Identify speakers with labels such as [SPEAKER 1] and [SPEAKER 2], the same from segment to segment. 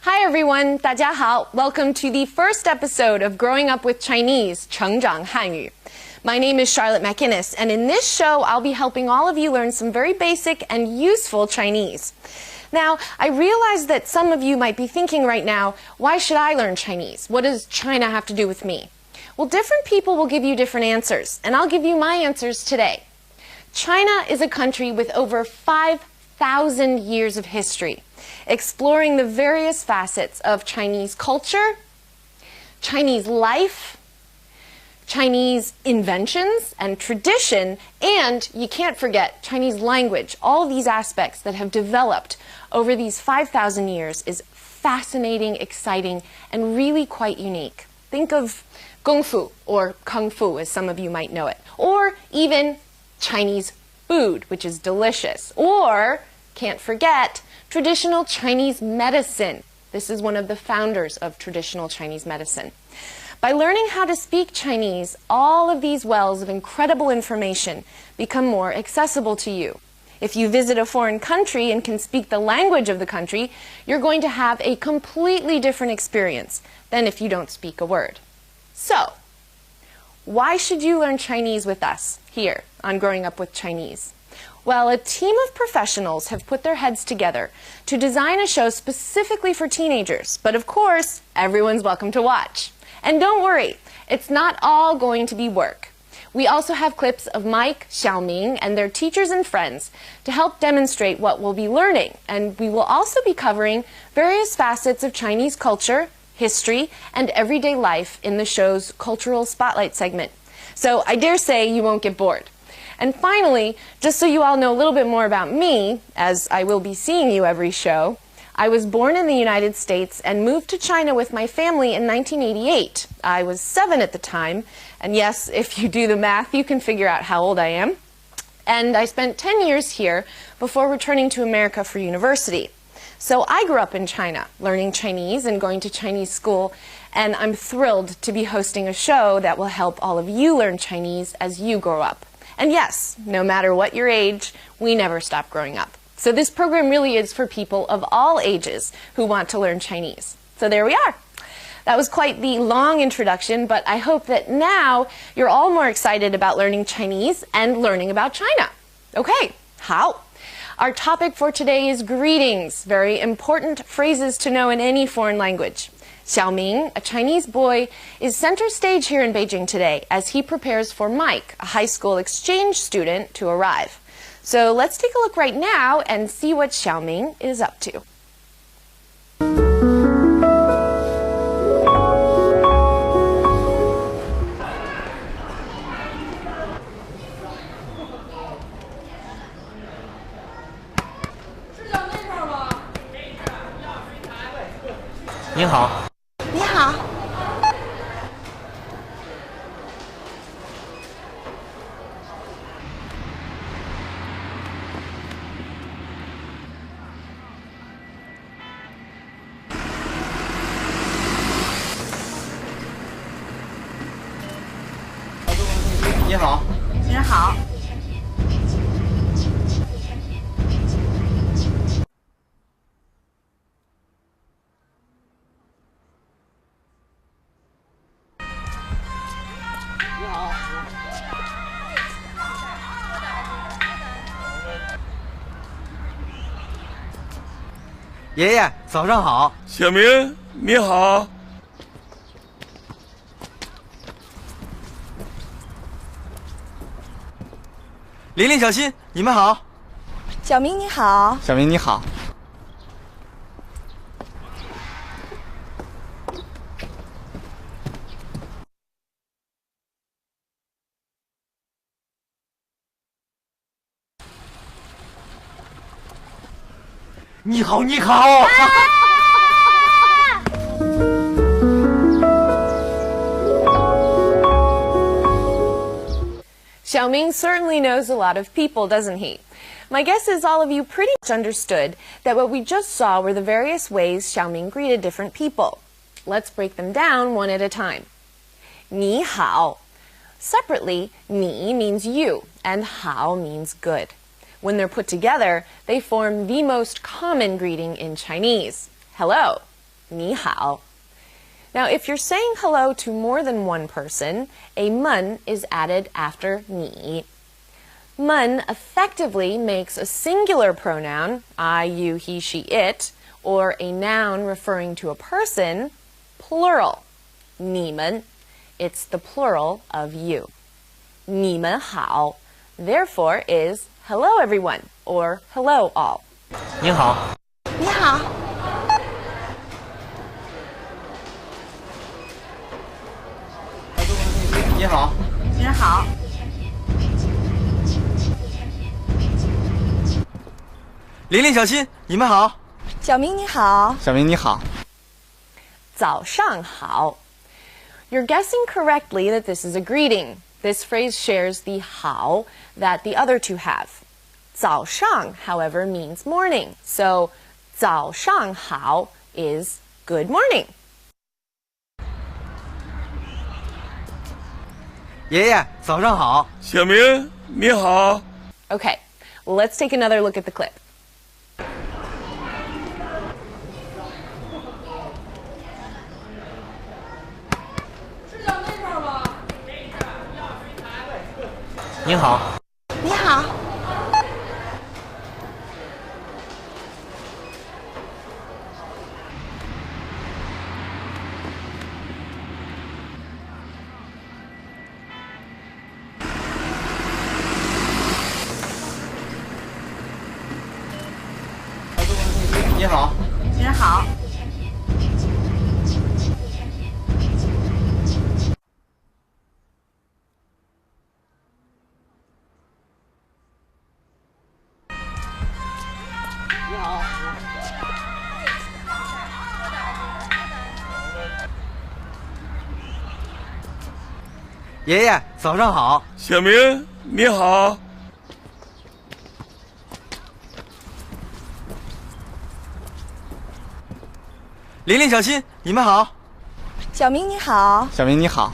[SPEAKER 1] Hi everyone, 大家好. Welcome to the first episode of Growing Up with Chinese, 成长汉语. My name is Charlotte McInnes, and in this show, I'll be helping all of you learn some very basic and useful Chinese. Now, I realize that some of you might be thinking right now, why should I learn Chinese? What does China have to do with me? Well, different people will give you different answers, and I'll give you my answers today. China is a country with over 5,000 years of history, exploring the various facets of Chinese culture, Chinese life, Chinese inventions and tradition, and you can't forget Chinese language. All of these aspects that have developed over these 5,000 years is fascinating, exciting, and really quite unique. Think of Kung Fu, or Kung Fu as some of you might know it, or even Chinese food, which is delicious, or, can't forget, traditional Chinese medicine. This is one of the founders of traditional Chinese medicine. By learning how to speak Chinese, all of these wells of incredible information become more accessible to you. If you visit a foreign country and can speak the language of the country, you're going to have a completely different experience than if you don't speak a word. So, why should you learn Chinese with us here on Growing Up with Chinese? Well, a team of professionals have put their heads together to design a show specifically for teenagers, but of course, everyone's welcome to watch. And don't worry, it's not all going to be work. We also have clips of Mike, Xiaoming, and their teachers and friends to help demonstrate what we'll be learning, and we will also be covering various facets of Chinese culture, history, and everyday life in the show's Cultural Spotlight segment. So I dare say you won't get bored. And finally, just so you all know a little bit more about me, as I will be seeing you every show, I was born in the United States and moved to China with my family in 1988. I was 7 at the time, and yes, if you do the math, you can figure out how old I am. And I spent 10 years here before returning to America for university. So I grew up in China, learning Chinese and going to Chinese school, and I'm thrilled to be hosting a show that will help all of you learn Chinese as you grow up. And yes, no matter what your age, we never stop growing up. So this program really is for people of all ages who want to learn Chinese. So there we are. That was quite the long introduction, but I hope that now you're all more excited about learning Chinese and learning about China. Okay, how? Our topic for today is greetings, very important phrases to know in any foreign language. Xiaoming, a Chinese boy, is center stage here in Beijing today as he prepares for Mike, a high school exchange student, to arrive. So let's take a look right now and see what Xiaoming is up to.
[SPEAKER 2] Ni hao.
[SPEAKER 3] 你好，
[SPEAKER 2] 你好。
[SPEAKER 3] 您好。
[SPEAKER 2] 爷爷，早上好。
[SPEAKER 4] 小明，你好。
[SPEAKER 2] 琳琳、小新，你们好。
[SPEAKER 3] 小明你好。
[SPEAKER 2] 小明你好。你好，你好。
[SPEAKER 1] Xiaoming certainly knows a lot of people, doesn't he? My guess is all of you pretty much understood that what we just saw were the various ways Xiaoming greeted different people. Let's break them down one at a time. 你好. Separately, 你 means you, and 好 means good. When they're put together, they form the most common greeting in Chinese. Hello. 你好. Now, if you're saying hello to more than one person, a men is added after 你. Men effectively makes a singular pronoun, I, you, he, she, it, or a noun referring to a person, plural. 你们. It's the plural of you. 你们好, therefore is hello everyone, or hello all.
[SPEAKER 2] 你好。
[SPEAKER 3] 你好。
[SPEAKER 2] 你好。
[SPEAKER 3] 您好。
[SPEAKER 2] 玲玲、小新，你们好。
[SPEAKER 3] 小明你好。
[SPEAKER 2] 小明你好。
[SPEAKER 1] 早上好. You're guessing correctly that this is a greeting. This phrase shares the 好 that the other two have. 早上, however, means morning. So 早上好 is good morning.
[SPEAKER 2] 爷爷，早上好。
[SPEAKER 4] 小明，你好。
[SPEAKER 1] Okay, well, let's take another look at the clip.
[SPEAKER 2] 你好。
[SPEAKER 3] 你好。
[SPEAKER 2] 你好。
[SPEAKER 3] 您好。
[SPEAKER 2] 爷爷，早上好。
[SPEAKER 4] 小明，你好。
[SPEAKER 2] 玲玲、小新，你们好。
[SPEAKER 3] 小明你好。
[SPEAKER 2] 小明你好。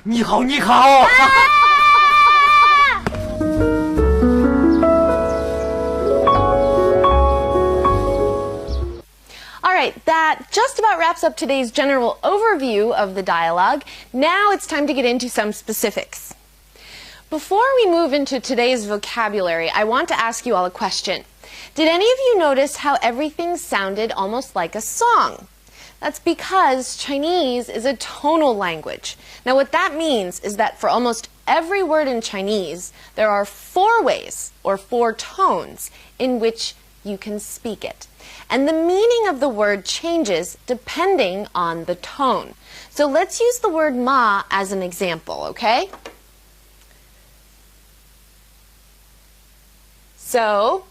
[SPEAKER 2] 你好，你好。
[SPEAKER 1] All right, that just about wraps up today's general overview of the dialogue. Now it's time to get into some specifics. Before we move into today's vocabulary, I want to ask you all a question. Did any of you notice how everything sounded almost like a song? That's because Chinese is a tonal language. Now what that means is that for almost every word in Chinese, there are 4 ways, or 4 tones, in which you can speak it. And the meaning of the word changes depending on the tone. So let's use the word ma as an example, okay? So,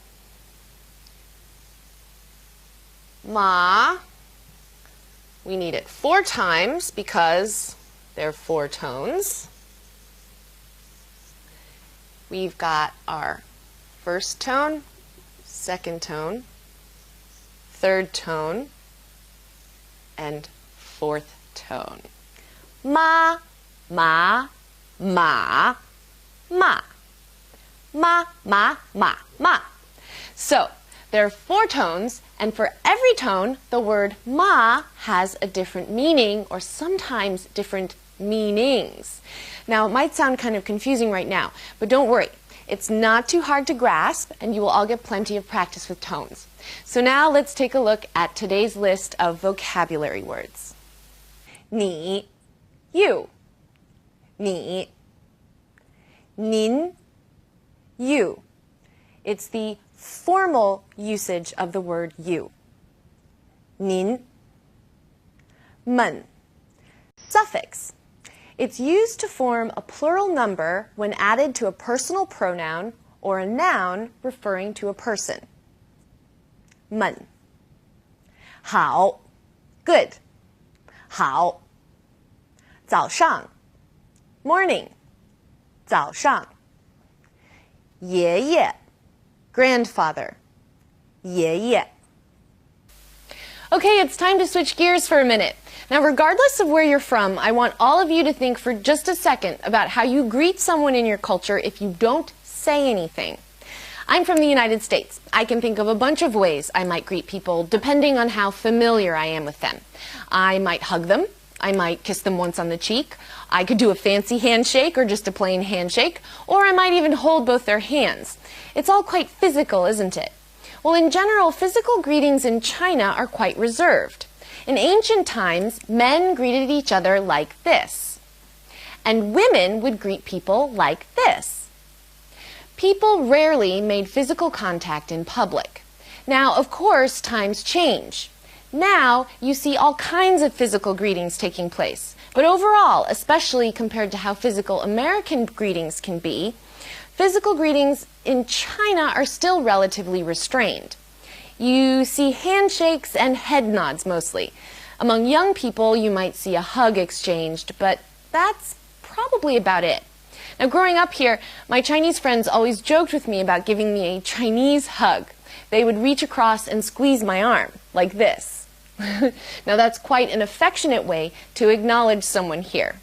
[SPEAKER 1] ma, we need it 4 times because there are 4 tones. We've got our first tone, second tone, third tone, and fourth tone. Ma, ma, ma, ma. Ma, ma, ma, ma. So, there are 4 tones, and for every tone, the word ma has a different meaning, or sometimes different meanings. Now, it might sound kind of confusing right now, but don't worry. It's not too hard to grasp, and you will all get plenty of practice with tones. So now let's take a look at today's list of vocabulary words. 你, you. 你, 您, you. It's the formal usage of the word you. 您, 们. Suffix. It's used to form a plural number when added to a personal pronoun or a noun referring to a person. 们. 好, good. 好. 早上, morning. 早上. 爷爷, grandfather. 爷爷. Okay, it's time to switch gears for a minute. Now, regardless of where you're from, I want all of you to think for just a second about how you greet someone in your culture if you don't say anything. I'm from the United States. I can think of a bunch of ways I might greet people depending on how familiar I am with them. I might hug them. I might kiss them once on the cheek. I could do a fancy handshake or just a plain handshake, or I might even hold both their hands. It's all quite physical, isn't it? Well, in general, physical greetings in China are quite reserved. In ancient times, men greeted each other like this, and women would greet people like this. People rarely made physical contact in public. Now, of course, times change. Now, you see all kinds of physical greetings taking place. But overall, especially compared to how physical American greetings can be, physical greetings in China are still relatively restrained. You see handshakes and head nods mostly. Among young people, you might see a hug exchanged, but that's probably about it. Now, growing up here, my Chinese friends always joked with me about giving me a Chinese hug. They would reach across and squeeze my arm, like this. Now, that's quite an affectionate way to acknowledge someone here.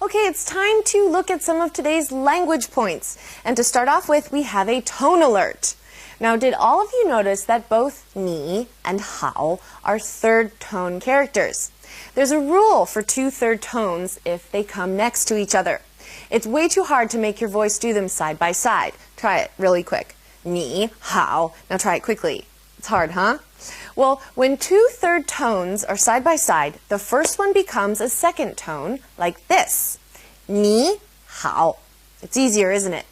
[SPEAKER 1] Okay, it's time to look at some of today's language points. And to start off with, we have a tone alert. Now, did all of you notice that both ni and hao are third tone characters? There's a rule for two third tones if they come next to each other. It's way too hard to make your voice do them side by side. Try it really quick. Ni, hao. Now try it quickly. It's hard, huh? Well, when two third tones are side by side, the first one becomes a second tone, like this. Ni, hao. It's easier, isn't it?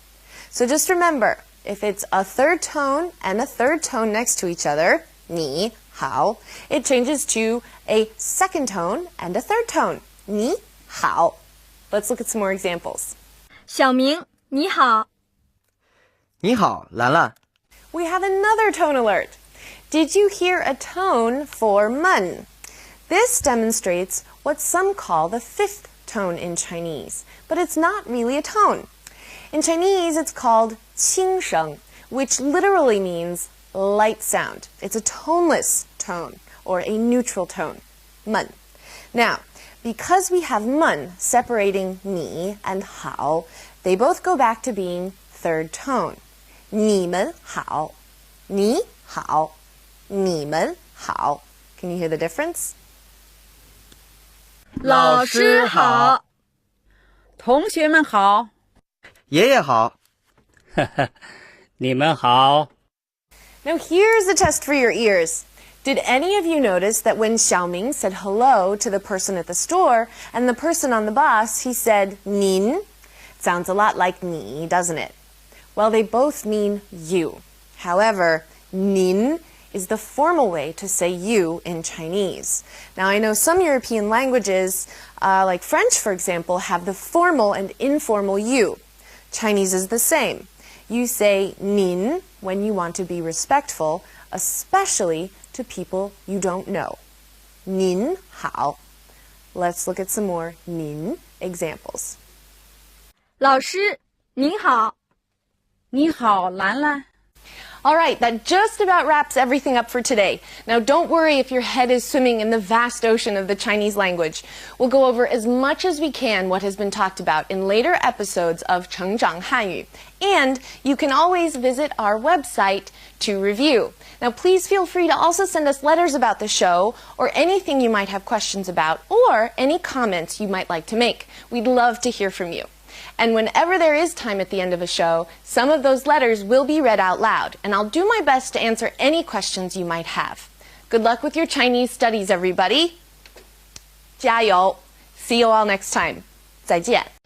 [SPEAKER 1] So just remember, if it's a third tone and a third tone next to each other, ni, hao, it changes to a second tone and a third tone, ni, hao. Let's look at some more examples.
[SPEAKER 3] 小明，你好。
[SPEAKER 2] 你好，兰兰。
[SPEAKER 1] We have another tone alert. Did you hear a tone for mun? This demonstrates what some call the fifth tone in Chinese, but it's not really a tone. In Chinese, it's called qing sheng, which literally means light sound. It's a toneless tone, or a neutral tone, mun. Now, because we have mun separating ni and hao, they both go back to being third tone. 你们好，你好，你们好. Can you hear the difference?
[SPEAKER 5] 老师好，同学们好，
[SPEAKER 2] 爷爷好。
[SPEAKER 6] 你们好。
[SPEAKER 1] Now here's a test for your ears. Did any of you notice that when Xiaoming said hello to the person at the store and the person on the bus, he said 您? Sounds a lot like 你, doesn't it? Well, they both mean you. However, 您 is the formal way to say you in Chinese. Now, I know some European languages, like French, for example, have the formal and informal you. Chinese is the same. You say 您 when you want to be respectful, especially to people you don't know. 您好. Let's look at some more 您 examples.
[SPEAKER 3] 老师，您好。
[SPEAKER 5] 你好，兰兰。
[SPEAKER 1] All right, that just about wraps everything up for today. Now, don't worry if your head is swimming in the vast ocean of the Chinese language. We'll go over as much as we can what has been talked about in later episodes of 成长汉语. And you can always visit our website to review. Now, please feel free to also send us letters about the show or anything you might have questions about or any comments you might like to make. We'd love to hear from you. And whenever there is time at the end of a show, some of those letters will be read out loud, and I'll do my best to answer any questions you might have. Good luck with your Chinese studies, everybody. 加油! See you all next time. 再见.